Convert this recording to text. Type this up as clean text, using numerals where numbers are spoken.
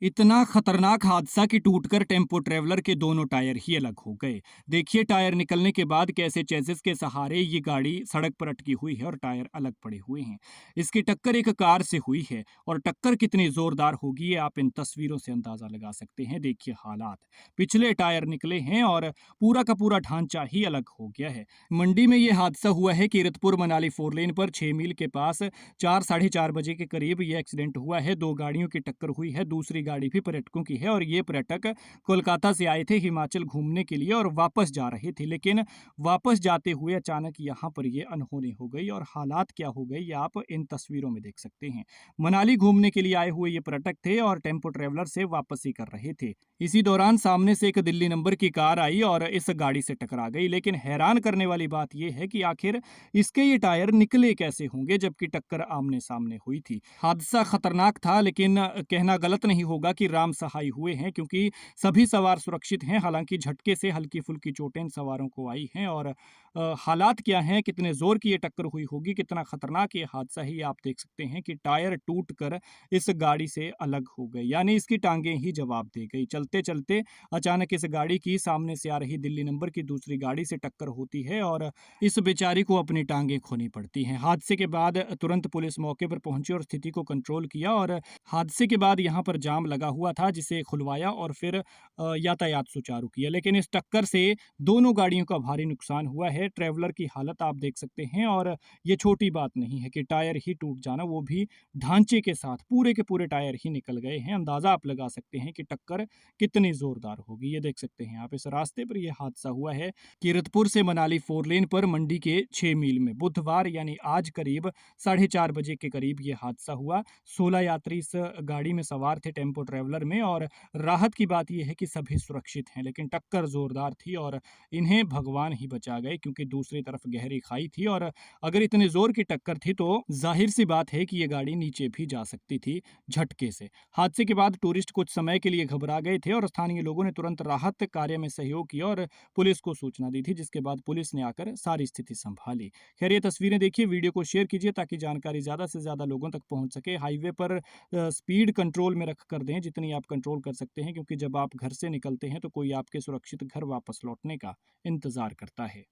इतना खतरनाक हादसा कि टूटकर टेम्पो ट्रेवलर के दोनों टायर ही अलग हो गए। देखिए टायर निकलने के बाद कैसे चेसिस के सहारे ये गाड़ी सड़क पर अटकी हुई है और टायर अलग पड़े हुए हैं। इसकी टक्कर एक कार से हुई है और टक्कर कितनी जोरदार होगी ये आप इन तस्वीरों से अंदाजा लगा सकते हैं। देखिए हालात, पिछले टायर निकले हैं और पूरा का पूरा ढांचा ही अलग हो गया है। मंडी में ये हादसा हुआ है कीरतपुर मनाली 4 लेन पर 6 मील के पास 4 साढ़े 4 बजे के करीब ये एक्सीडेंट हुआ है। दो गाड़ियों की टक्कर हुई है। दूसरी गाड़ी भी पर्यटकों की है और ये पर्यटक कोलकाता से आए थे हिमाचल घूमने के लिए और वापस जा रहे थे, लेकिन वापस जाते हुए अचानक यहाँ पर ये अनहोनी हो गई और हालात क्या हो गए ये आप इन तस्वीरों में देख सकते हैं। मनाली घूमने के लिए आए हुए ये पर्यटक थे और टेम्पो ट्रेवलर से वापसी कर रहे थे। इसी दौरान सामने से एक दिल्ली नंबर की कार आई और इस गाड़ी से टकरा गई, लेकिन हैरान करने वाली बात यह है कि आखिर इसके ये टायर निकले कैसे होंगे जबकि टक्कर आमने सामने हुई थी। हादसा खतरनाक था, लेकिन कहना गलत नहीं होगा कि राम सहाय हुए हैं, क्योंकि सभी सवार सुरक्षित हैं। हालांकि झटके से हल्की फुल्की चोटें इन सवारों को आई हैं और हालात क्या हैं, कितने जोर की ये टक्कर हुई होगी, कितना खतरनाक ये हादसा है, ये आप देख सकते हैं कि टायर टूट कर इस गाड़ी से अलग हो गए, यानी इसकी टांगें ही जवाब दे गई। चलते चलते अचानक इस गाड़ी की सामने से आ रही दिल्ली नंबर की दूसरी गाड़ी से टक्कर होती है और इस बेचारी को अपनी टांगें खोनी पड़ती हैं। हादसे के बाद तुरंत पुलिस मौके पर पहुंची और स्थिति को कंट्रोल किया और हादसे के बाद यहाँ पर जाम लगा हुआ था जिसे खुलवाया और फिर यातायात सुचारू किया, लेकिन इस टक्कर से दोनों गाड़ियों का भारी नुकसान हुआ है। ट्रैवलर की हालत आप देख सकते हैं और ये छोटी बात नहीं है कि टायर ही टूट जाना, वो भी ढांचे के साथ पूरे के पूरे टायर ही निकल गए हैं। अंदाजा आप लगा सकते हैं कि टक्कर कितनी जोरदार होगी। ये देख सकते हैं आप, इस रास्ते पर यह हादसा हुआ है कीरतपुर से मनाली 4 लेन पर मंडी के 6 मील में बुधवार यानी आज करीब 4:30 बजे के करीब यह हादसा हुआ। 16 यात्री इस गाड़ी में सवार थे टेम्पो ट्रेवलर में और राहत की बात यह है कि सभी सुरक्षित हैं, लेकिन टक्कर जोरदार थी और इन्हें भगवान ही बचा गए, क्योंकि दूसरी तरफ गहरी खाई थी और अगर इतने जोर की टक्कर थी तो जाहिर सी बात है कि यह गाड़ी नीचे भी जा सकती थी झटके से। हादसे के बाद टूरिस्ट कुछ समय के लिए घबरा गए थे और स्थानीय लोगों ने तुरंत राहत कार्य में सहयोग किया और पुलिस को सूचना दी थी, जिसके बाद पुलिस ने आकर सारी स्थिति संभाली। खैर ये तस्वीरें देखिए, वीडियो को शेयर कीजिए ताकि जानकारी ज्यादा से ज्यादा लोगों तक पहुंच सके। हाईवे पर स्पीड कंट्रोल में रख कर दें जितनी आप कंट्रोल कर सकते हैं, क्योंकि जब आप घर से निकलते हैं तो कोई आपके सुरक्षित घर वापस लौटने का इंतजार करता है।